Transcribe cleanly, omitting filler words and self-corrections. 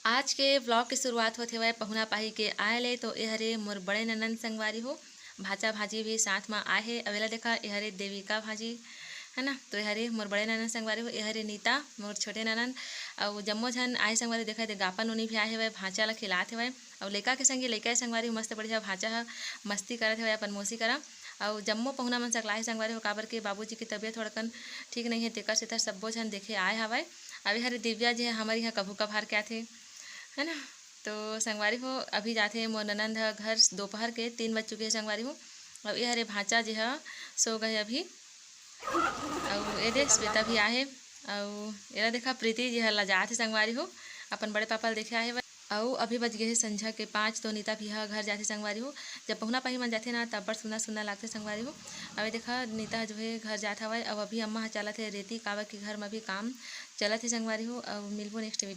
आज के ब्लॉग की शुरुआत होते हुए पहुना पाही के आए ले तो एहरे मोर बड़े ननन संगवारी हो भाचा भाजी भी साथ में आए है अवेला देखा एहरे देविका भाजी है ना। तो एहरे मोर बड़े ननन संगवारी हो एहरे नीता मोर छोटे ननन और जम्मो झन आए संगवारी देखा दे गापा नूनी भी आए हुए भाचा ला खिलाते हुए और लइका के संगे लइका संगवारी मस्त बढ़िया भाचा ह मस्ती करत हुए अपन मोसी करा और जम्मो पहुना मन सकलाहे संगवारी हो काबर के बाबूजी की तबीयत थोड़कन ठीक नहीं है तेकर सेतर सब्बो झन देखे आए हवय। अभी हरे दिव्या जी हमारे यहाँ कभू कभार क्या थे है ना। तो संगवारी हो अभी जाते मोर ननंद घर दोपहर के 3 बज चुके हैं संगवारी हो और ये हरे भाचा जी है सो गए अभी और ये दे श्वेता भी आए और ये देखा प्रीति जी हला जाते संगवारी हो अपन बड़े पापा देखे आए और अभी बज गए संझा के 5 तो नीता भी घर जाते संगवारी हो। जब पहुना पाही मन जाते ना तब बड़ सुंदर सुंदर लगते संगवारी हो। अभी देखा नीता जो है घर जाता हुआ अब अभी अम्मा चलत है रेती काबर के घर में भी काम चलत है संगवारी हो और मिलबो नेक्स्ट वीडियो।